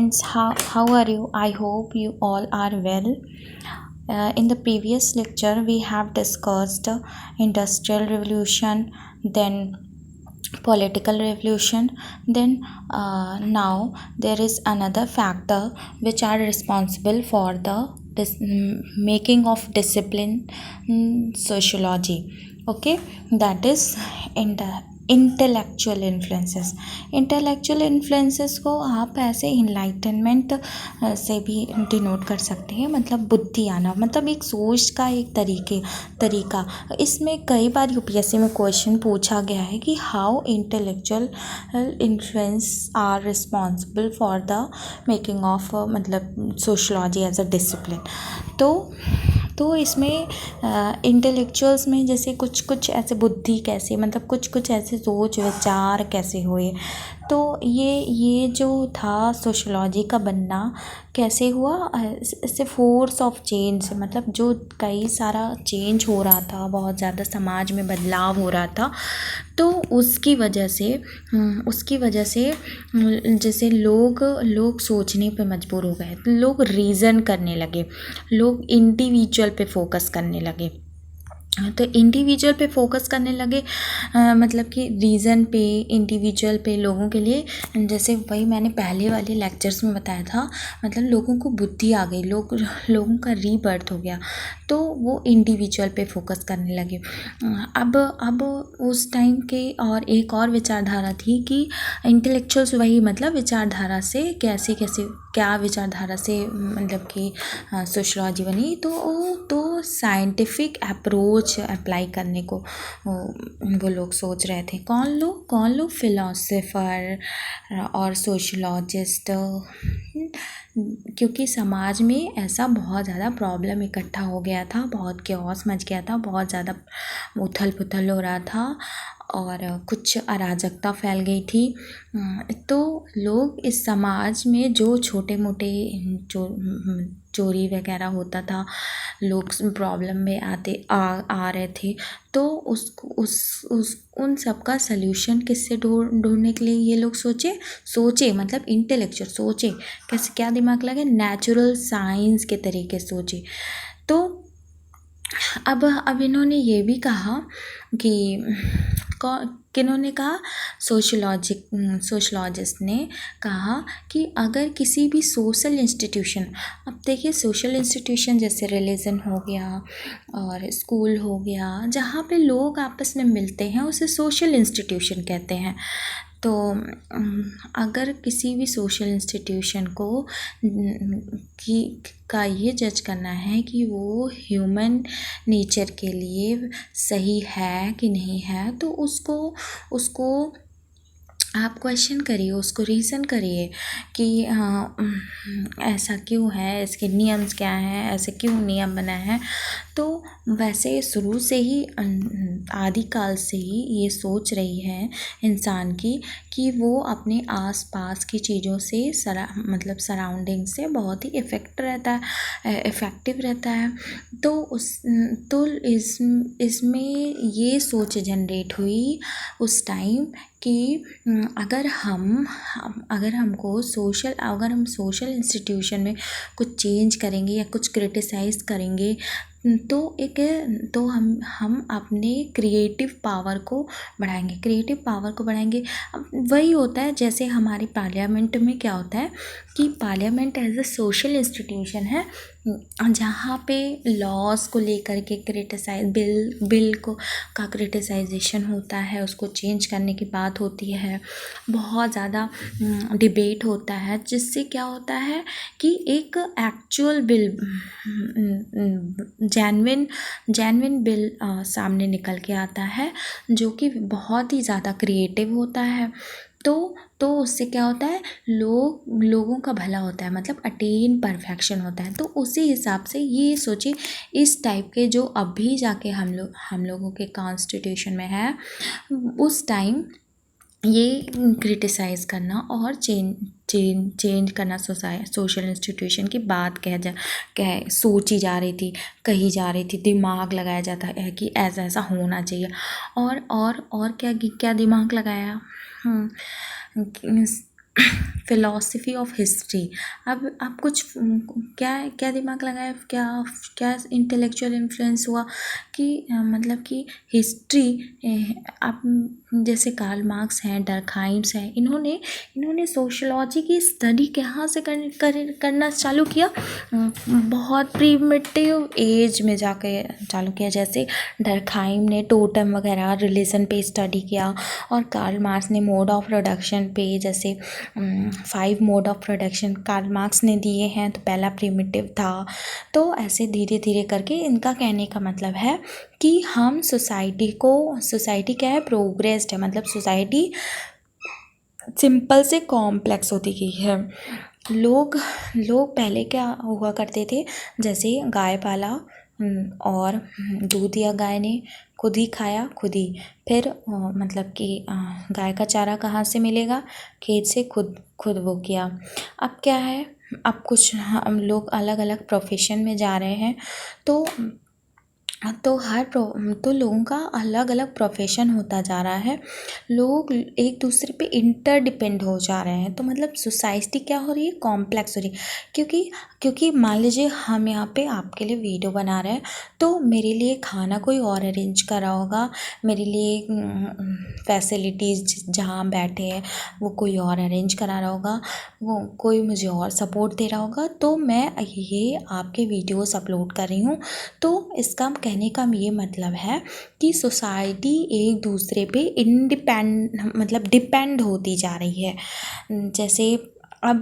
friends, how are you? I hope you all are well. In the previous lecture, we have discussed industrial revolution, then political revolution, then now there is another factor which are responsible for the making of discipline, sociology. Okay, that is in the intellectual influences को आप ऐसे enlightenment से भी denote कर सकते हैं, मतलब बुद्धि आना, मतलब एक सोच का एक तरीका। इसमें कई बार यूपीएससी में क्वेश्चन पूछा गया है कि how intellectual influence are responsible for the making of मतलब सोशलॉजी एज अ डिसिप्लिन। तो इसमें इंटेलेक्चुअल्स में जैसे कुछ ऐसे बुद्धि कैसे, मतलब कुछ ऐसे सोच विचार कैसे हुए। तो ये जो था सोशलॉजी का बनना कैसे हुआ, इससे फोर्स ऑफ चेंज, मतलब जो कई सारा चेंज हो रहा था, बहुत ज़्यादा समाज में बदलाव हो रहा था, तो उसकी वजह से जैसे लोग सोचने पे मजबूर हो गए, लोग रीज़न करने लगे, लोग इंडिविजुअल पे फोकस करने लगे। तो इंडिविजुअल पे फोकस करने लगे, मतलब कि रीज़न पे, इंडिविजुअल पे, लोगों के लिए, जैसे वही मैंने पहले वाले लेक्चर्स में बताया था, मतलब लोगों को बुद्धि आ गई, लोगों का रीबर्थ हो गया, तो वो इंडिविजुअल पे फोकस करने लगे। अब उस टाइम के और एक और विचारधारा थी कि इंटेलेक्चुअल्स, वही मतलब विचारधारा से कैसे क्या विचारधारा से मतलब कि सोशलॉजी बनी, तो साइंटिफिक अप्रोच अप्लाई करने को वो लोग सोच रहे थे। कौन लोग फिलोसोफर और सोशलॉजिस्ट, क्योंकि समाज में ऐसा बहुत ज़्यादा प्रॉब्लम इकट्ठा हो गया था, बहुत केओस मच गया था, बहुत ज़्यादा उथल पुथल हो रहा था और कुछ अराजकता फैल गई थी। तो लोग इस समाज में जो छोटे मोटे चोरी वगैरह होता था, लोग प्रॉब्लम में आ रहे थे, तो उन सब का सल्यूशन किससे ढूंढने के लिए ये लोग सोचे मतलब इंटेलेक्चुअल सोचे, कैसे, क्या दिमाग लगे, नेचुरल साइंस के तरीके सोचे। तो अब इन्होंने ये भी कहा कि किन्होंने कहा, सोशलॉजिस्ट ने कहा कि अगर किसी भी सोशल इंस्टीट्यूशन, अब देखिए सोशल इंस्टीट्यूशन जैसे रिलीजन हो गया और स्कूल हो गया, जहाँ पे लोग आपस में मिलते हैं उसे सोशल इंस्टीट्यूशन कहते हैं। तो अगर किसी भी सोशल इंस्टीट्यूशन को का ये जज करना है कि वो ह्यूमन नेचर के लिए सही है कि नहीं है, तो उसको आप क्वेश्चन करिए, उसको रीज़न करिए कि ऐसा क्यों है, इसके नियम्स क्या हैं, ऐसे क्यों नियम बना है। तो वैसे शुरू से ही आदिकाल से ही ये सोच रही है इंसान की कि वो अपने आसपास की चीज़ों से मतलब सराउंडिंग से बहुत ही इफ़ेक्टिव रहता है। तो इसमें ये सोच जनरेट हुई उस टाइम कि अगर हम सोशल इंस्टीट्यूशन में कुछ चेंज करेंगे या कुछ क्रिटिसाइज़ करेंगे, तो हम अपने क्रिएटिव पावर को बढ़ाएंगे। अब वही होता है जैसे हमारे पार्लियामेंट में क्या होता है कि parliament as a social institution है, जहाँ पे लॉज को लेकर के बिल का क्रिटिसाइजेशन होता है, उसको चेंज करने की बात होती है, बहुत ज़्यादा डिबेट होता है, जिससे क्या होता है कि एक एक्चुअल बिल, जेन्युइन बिल सामने निकल के आता है, जो कि बहुत ही ज़्यादा क्रिएटिव होता है। तो उससे क्या होता है, लोगों का भला होता है, मतलब अटेन परफेक्शन होता है। तो उसी हिसाब से ये सोचिए, इस टाइप के जो अभी जाके हम लोगों के कॉन्स्टिट्यूशन में है, उस टाइम ये क्रिटिसाइज़ करना और चेंज करना सोशल इंस्टीट्यूशन की बात सोची जा रही थी, कही जा रही थी, दिमाग लगाया जाता है कि ऐसा होना चाहिए। और क्या दिमाग लगाया, फिलॉसफी ऑफ हिस्ट्री। अब आप कुछ क्या क्या दिमाग लगाया, क्या क्या इंटेलेक्चुअल इन्फ्लुएंस हुआ कि मतलब कि हिस्ट्री, आप जैसे कार्ल मार्क्स हैं, डर्कहाइम्स हैं, इन्होंने सोशलॉजी की स्टडी कहाँ से करना चालू किया, बहुत प्रीमिटिव एज में जाके चालू किया। जैसे डर्कहाइम ने टोटम वगैरह रिलीजन पे स्टडी किया, और कार्ल मार्क्स ने मोड ऑफ प्रोडक्शन पे, जैसे 5 mode of production Karl Marx ने दिए हैं, तो पहला प्रिमिटिव था। तो ऐसे धीरे धीरे करके इनका कहने का मतलब है कि हम सोसाइटी क्या है, प्रोग्रेस्ड है, मतलब सोसाइटी सिंपल से कॉम्प्लेक्स होती गई है। लोग पहले क्या हुआ करते थे, जैसे गाय पाला और दूध दिया गाय ने, खुद ही खाया खुद ही, फिर मतलब कि गाय का चारा कहाँ से मिलेगा, खेत से खुद वो किया। अब क्या है, अब कुछ हम लोग अलग अलग प्रोफेशन में जा रहे हैं, तो तो लोगों का अलग अलग प्रोफेशन होता जा रहा है, लोग एक दूसरे पे इंटरडिपेंड हो जा रहे हैं। तो मतलब सोसाइटी क्या हो रही है, कॉम्प्लेक्स हो रही है। क्योंकि मान लीजिए हम यहाँ पे आपके लिए वीडियो बना रहे हैं, तो मेरे लिए खाना कोई और अरेंज कर रहा होगा, मेरे लिए फैसिलिटीज़ जहाँ हम बैठे हैं वो कोई और अरेंज करा रहा होगा, वो कोई मुझे और सपोर्ट दे रहा होगा, तो मैं ये आपके वीडियोस अपलोड कर रही हूँ। तो इसका कहने का ये मतलब है कि सोसाइटी एक दूसरे पे मतलब डिपेंड होती जा रही है। जैसे अब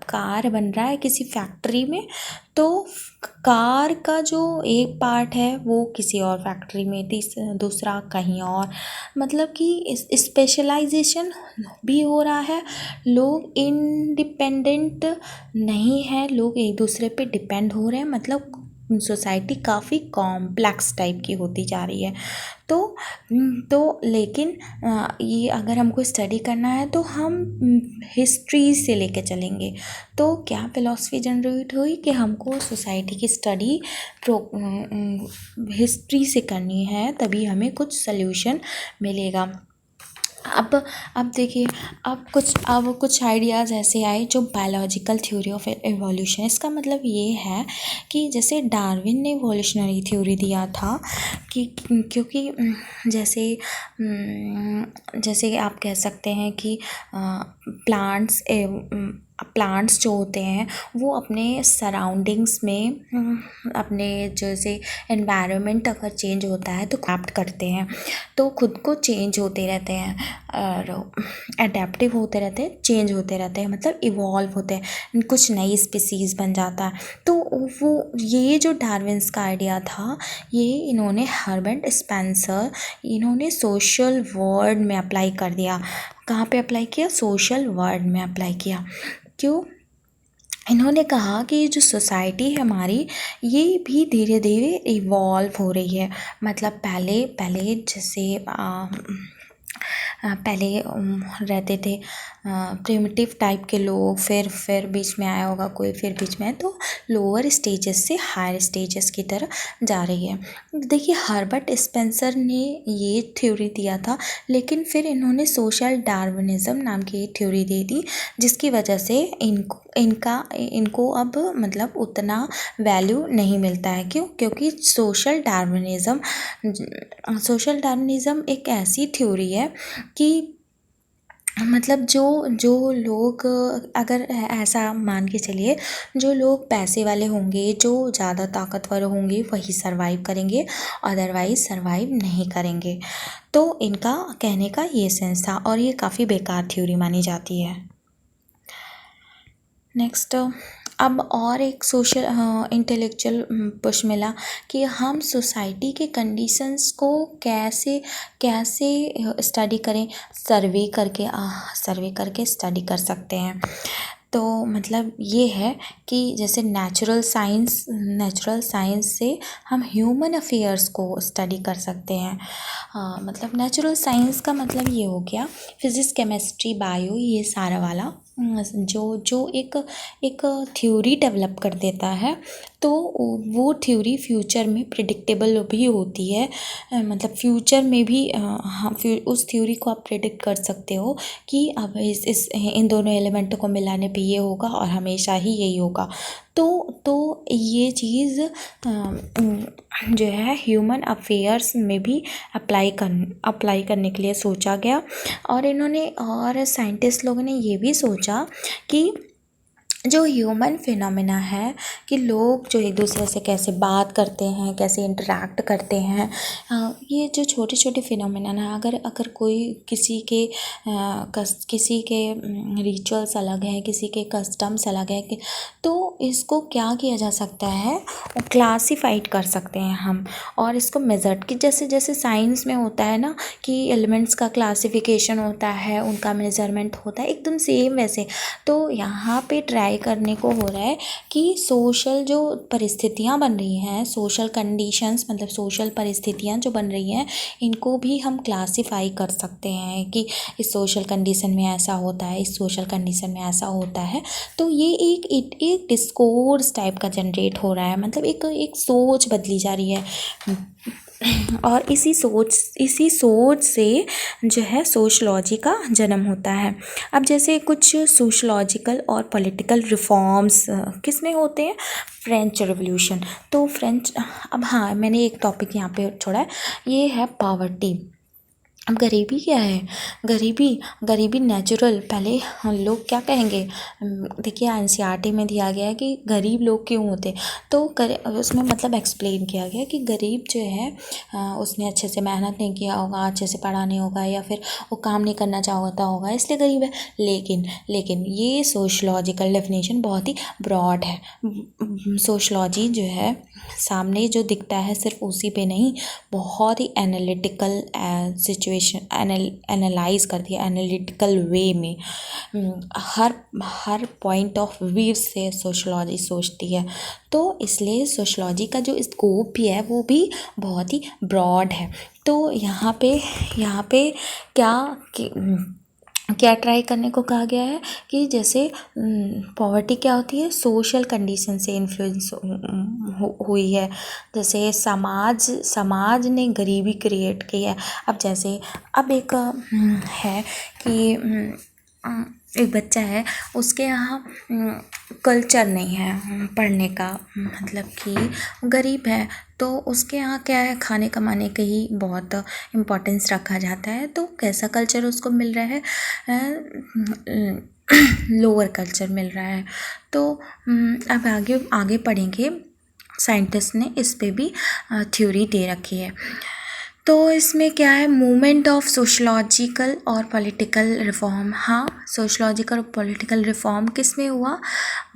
कार बन रहा है किसी फैक्ट्री में, तो कार का जो एक पार्ट है वो किसी और फैक्ट्री में, दूसरा कहीं और, मतलब कि स्पेशलाइजेशन भी हो रहा है। लोग इंडिपेंडेंट नहीं है, लोग एक दूसरे पे डिपेंड हो रहे हैं, मतलब सोसाइटी काफ़ी कॉम्प्लेक्स टाइप की होती जा रही है। तो लेकिन ये अगर हमको स्टडी करना है तो हम हिस्ट्री से लेके चलेंगे। तो क्या फ़िलॉसफी जनरेट हुई कि हमको सोसाइटी की स्टडी हिस्ट्री से करनी है, तभी हमें कुछ सल्यूशन मिलेगा। अब देखिए, अब कुछ आइडियाज़ ऐसे आए जो बायोलॉजिकल थ्योरी ऑफ एवोल्यूशन। इसका मतलब ये है कि जैसे डार्विन ने एवोल्यूशनरी थ्योरी दिया था कि क्योंकि जैसे आप कह सकते हैं कि प्लांट्स जो होते हैं वो अपने सराउंडिंग्स में अपने जैसे एनवायरनमेंट अगर चेंज होता है तो अडैप्ट करते हैं, तो खुद को चेंज होते रहते हैं और अडेप्टिव होते रहते हैं, चेंज होते रहते हैं, मतलब इवॉल्व होते हैं, कुछ नई स्पीसीज़ बन जाता है। तो वो ये जो डार्विन्स का आइडिया था, ये इन्होंने हर्बर्ट स्पेंसर इन्होंने सोशल वर्ल्ड में अप्लाई कर दिया। कहाँ पे अप्लाई किया, सोशल वर्ल्ड में अप्लाई किया। क्यों, इन्होंने कहा कि ये जो सोसाइटी है हमारी, ये भी धीरे धीरे इवॉल्व हो रही है। मतलब पहले जैसे पहले रहते थे प्रिमिटिव टाइप के लोग, फिर बीच में आया होगा कोई, फिर बीच में आया, तो लोअर स्टेजेस से हायर स्टेजेस की तरफ जा रही है। देखिए, हर्बर्ट स्पेंसर ने ये थ्योरी दिया था, लेकिन फिर इन्होंने सोशल डार्विनिज्म नाम की थ्योरी दे दी, जिसकी वजह से इनको अब मतलब उतना वैल्यू नहीं मिलता है। क्यों, क्योंकि सोशल डार्विनिज्म एक ऐसी थ्योरी है कि मतलब जो लोग, अगर ऐसा मान के चलिए, जो लोग पैसे वाले होंगे, जो ज़्यादा ताकतवर होंगे, वही सर्वाइव करेंगे, अदरवाइज सर्वाइव नहीं करेंगे। तो इनका कहने का ये सेंस था, और ये काफ़ी बेकार थ्योरी मानी जाती है। नेक्स्ट, अब और एक सोशल इंटेलेक्चुअल पुश मिला कि हम सोसाइटी के कंडीशंस को कैसे स्टडी करें, सर्वे करके स्टडी कर सकते हैं। तो मतलब ये है कि जैसे नेचुरल साइंस से हम ह्यूमन अफेयर्स को स्टडी कर सकते हैं। मतलब नेचुरल साइंस का मतलब ये हो गया फिज़िक्स, केमिस्ट्री, बायो, ये सारा वाला जो एक थ्योरी डेवलप कर देता है तो वो थ्योरी फ्यूचर में प्रिडिक्टेबल भी होती है, मतलब फ्यूचर में भी हाँ उस थ्योरी को आप प्रिडिक्ट कर सकते हो कि अब इस इन दोनों एलिमेंटों को मिलाने पे ये होगा और हमेशा ही यही होगा। तो ये चीज़ जो है ह्यूमन अफेयर्स में भी अप्लाई करने के लिए सोचा गया। और साइंटिस्ट लोगों ने ये भी सोचा कि जो ह्यूमन फिनोमेना है कि लोग जो एक दूसरे से कैसे बात करते हैं, कैसे इंटरेक्ट करते हैं, ये जो छोटे छोटे फिनोमेना है, अगर कोई किसी के रिचुअल्स अलग हैं, किसी के कस्टम्स अलग हैं, तो इसको क्या किया जा सकता है, क्लासीफाइड कर सकते हैं हम, और इसको मेजर कि जैसे जैसे साइंस में होता है ना कि एलिमेंट्स का क्लासिफिकेशन होता है, उनका मेजरमेंट होता है, एकदम सेम वैसे। तो यहाँ पे ट्राई करने को हो रहा है कि सोशल जो परिस्थितियाँ बन रही हैं, सोशल कंडीशंस मतलब सोशल परिस्थितियाँ जो बन रही हैं, इनको भी हम क्लासीफाई कर सकते हैं कि इस सोशल कंडीशन में ऐसा होता है, इस सोशल कंडीशन में ऐसा होता है। तो ये एक डिस्कोर्स टाइप का जनरेट हो रहा है, मतलब एक सोच बदली जा रही है, और इसी सोच से जो है सोशलॉजी का जन्म होता है। अब जैसे कुछ सोशलॉजिकल और पॉलिटिकल रिफॉर्म्स किस में होते हैं, फ्रेंच रिवॉल्यूशन। तो अब हाँ मैंने एक टॉपिक यहाँ पे छोड़ा है, ये है पॉवर्टी। अब गरीबी क्या है, गरीबी नेचुरल, पहले हम लोग क्या कहेंगे, देखिए एनसीईआरटी में दिया गया है कि गरीब लोग क्यों होते, तो उसमें मतलब एक्सप्लेन किया गया कि गरीब जो है उसने अच्छे से मेहनत नहीं किया होगा, अच्छे से पढ़ा नहीं होगा, या फिर वो काम नहीं करना चाहता होगा, इसलिए गरीब है। लेकिन ये सोशलॉजिकल डेफिनेशन बहुत ही ब्रॉड है। सोशलॉजी जो है सामने जो दिखता है सिर्फ उसी पे नहीं, बहुत ही एनालिटिकल सिचुएशन एनालाइज करती है, एनालिटिकल वे में हर पॉइंट ऑफ व्यू से सोशलॉजी सोचती है। तो इसलिए सोशलॉजी का जो स्कोप भी है वो भी बहुत ही ब्रॉड है। तो यहाँ पे क्या ट्राई करने को कहा गया है कि जैसे पॉवर्टी क्या होती है, सोशल कंडीशन से इन्फ्लुएंस हुई है, जैसे समाज ने गरीबी क्रिएट की है। अब एक है कि एक बच्चा है, उसके यहाँ कल्चर नहीं है पढ़ने का, मतलब कि गरीब है, तो उसके यहाँ क्या है, खाने कमाने का ही बहुत इम्पोर्टेंस रखा जाता है। तो कैसा कल्चर उसको मिल रहा है, लोअर कल्चर मिल रहा है। तो अब आगे पढ़ेंगे, साइंटिस्ट ने इस पे भी थ्योरी दे रखी है। तो इसमें क्या है, मूवमेंट ऑफ सोशलॉजिकल और पॉलिटिकल रिफॉर्म। हाँ, सोशलॉजिकल और पॉलिटिकल रिफॉर्म किस में हुआ,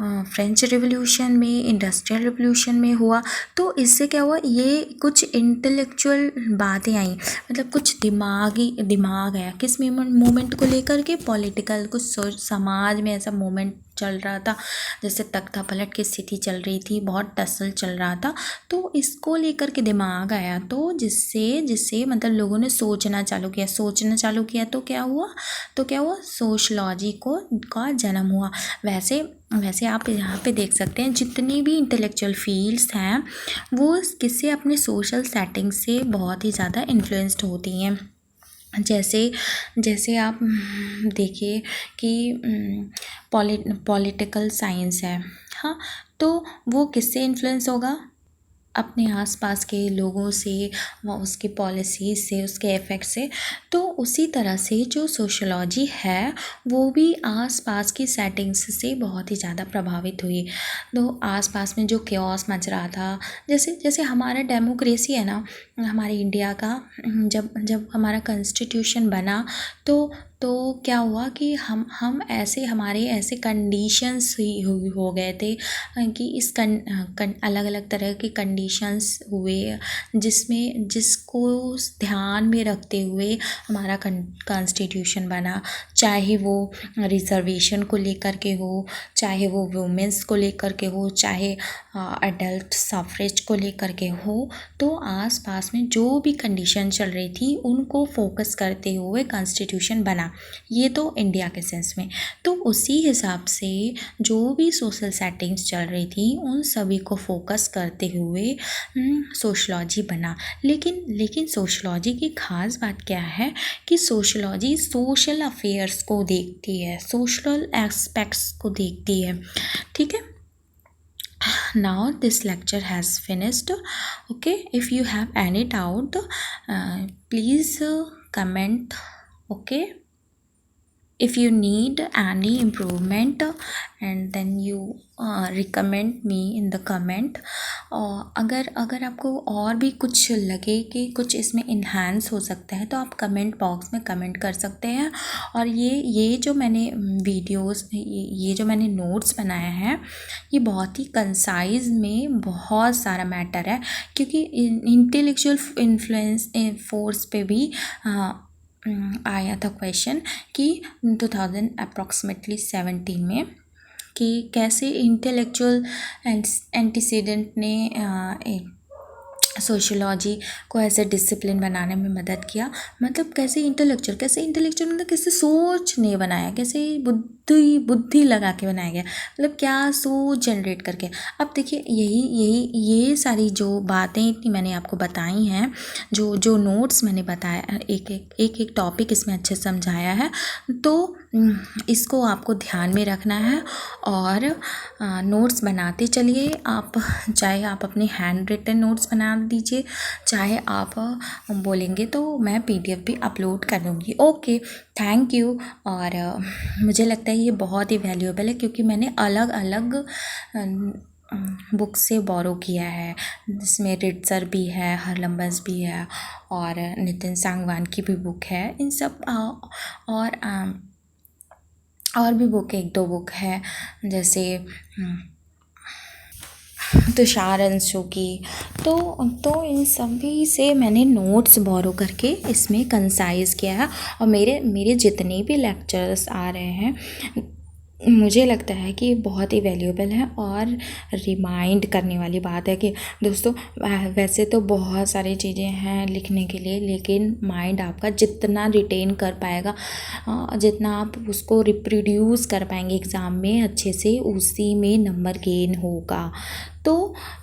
फ्रेंच रिवॉल्यूशन में, इंडस्ट्रियल रिवॉल्यूशन में हुआ। तो इससे क्या हुआ, ये कुछ इंटेलेक्चुअल बातें आई, मतलब कुछ दिमाग आया किस मूवमेंट को लेकर के, पॉलिटिकल, कुछ समाज में ऐसा मूवमेंट चल रहा था, जैसे तख्ता पलट की स्थिति चल रही थी, बहुत टसल चल रहा था, तो इसको लेकर के दिमाग आया, तो जिससे मतलब लोगों ने सोचना चालू किया, तो क्या हुआ सोशलॉजी का जन्म हुआ। वैसे आप यहाँ पे देख सकते हैं जितनी भी इंटेलेक्चुअल फील्ड्स हैं वो किससे, अपने सोशल सेटिंग से बहुत ही ज़्यादा इन्फ्लुएंस्ड होती हैं। जैसे आप देखिए कि पॉलिटिकल साइंस है, हाँ, तो वो किससे इन्फ्लुएंस होगा, अपने आसपास के लोगों से, उसकी पॉलिसीज़ से, उसके इफ़ेक्ट से। तो उसी तरह से जो सोशलॉजी है वो भी आसपास की सेटिंग्स से बहुत ही ज़्यादा प्रभावित हुई। तो आसपास में जो केओस मच रहा था, जैसे हमारा डेमोक्रेसी है ना, हमारे इंडिया का, जब हमारा कॉन्स्टिट्यूशन बना तो क्या हुआ कि हम हमारे ऐसे कंडीशंस ही हो गए थे कि इस अलग अलग तरह के कंडीशंस हुए जिसको ध्यान में रखते हुए हमारा कॉन्स्टिट्यूशन बना, चाहे वो रिजर्वेशन को लेकर के हो, चाहे वो वुमेंस को लेकर के हो, चाहे अडल्ट सफरेज को लेकर के हो। तो आसपास में जो भी कंडीशन चल रही थी उनको फोकस करते हुए कॉन्स्टिट्यूशन बना। ये तो इंडिया के सेंस में। तो उसी हिसाब से जो भी सोशल सेटिंग्स चल रही थी उन सभी को फोकस करते हुए सोशलॉजी बना। लेकिन सोशलॉजी की ख़ास बात क्या है कि सोशलॉजी सोशल अफेयर्स को देखती है, सोशल एस्पेक्ट्स को देखती है। ठीक है। Now this lecture has finished. Okay, if you have any doubt, please comment. Okay, if you need any improvement, and then you recommend me in the comment. अगर आपको और भी कुछ लगे कि कुछ इसमें इन्हांस हो सकता है तो आप कमेंट बॉक्स में कमेंट कर सकते हैं। और ये जो मैंने वीडियोस, ये जो मैंने नोट्स बनाए हैं, ये बहुत ही कंसाइज में बहुत सारा मैटर है, क्योंकि इंटेलेक्चुअल इन्फ्लुएंस फोर्स पे भी आया था क्वेश्चन कि 2000 17 में कि कैसे इंटेलेक्चुअल एंटीसीडेंट ने सोशलॉजी को ऐसे डिसिप्लिन बनाने में मदद किया। मतलब कैसे इंटेलेक्चुअल मतलब कैसे सोच ने बनाया, कैसे बुद्धि लगा के बनाया गया, मतलब क्या सोच जनरेट करके। अब देखिए ये सारी जो बातें इतनी मैंने आपको बताई हैं, जो नोट्स मैंने बताया, एक टॉपिक इसमें अच्छे समझाया है, तो इसको आपको ध्यान में रखना है और नोट्स बनाते चलिए। आप चाहे आप अपने हैंड रिटन नोट्स बना दीजिए, चाहे आप बोलेंगे तो मैं PDF भी अपलोड कर दूँगी। Okay, thank you. और मुझे लगता है ये बहुत ही वैल्यूएबल है, क्योंकि मैंने अलग अलग बुक से बोरो किया है, जिसमें रिट्ज़र भी है, हरलम्बस भी है और नितिन सांगवान की भी बुक है। इन सब और भी बुक, 1-2 बुक है, जैसे तुषार अंशु की। तो इन सभी से मैंने नोट्स बोरो करके इसमें कंसाइज़ किया है। और मेरे जितने भी लेक्चर्स आ रहे हैं, मुझे लगता है कि बहुत ही वैल्यूएबल है और रिमाइंड करने वाली बात है कि दोस्तों, वैसे तो बहुत सारी चीज़ें हैं लिखने के लिए, लेकिन माइंड आपका जितना रिटेन कर पाएगा, जितना आप उसको रिप्रोड्यूस कर पाएंगे एग्ज़ाम में अच्छे से, उसी में नंबर गेन होगा। तो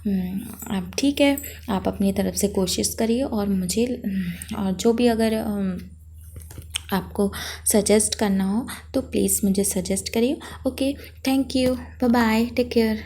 अब ठीक है, आप अपनी तरफ से कोशिश करिए और मुझे और जो भी अगर आपको सजेस्ट करना हो तो प्लीज़ मुझे सजेस्ट करिए। Okay, thank you, bye bye, take care.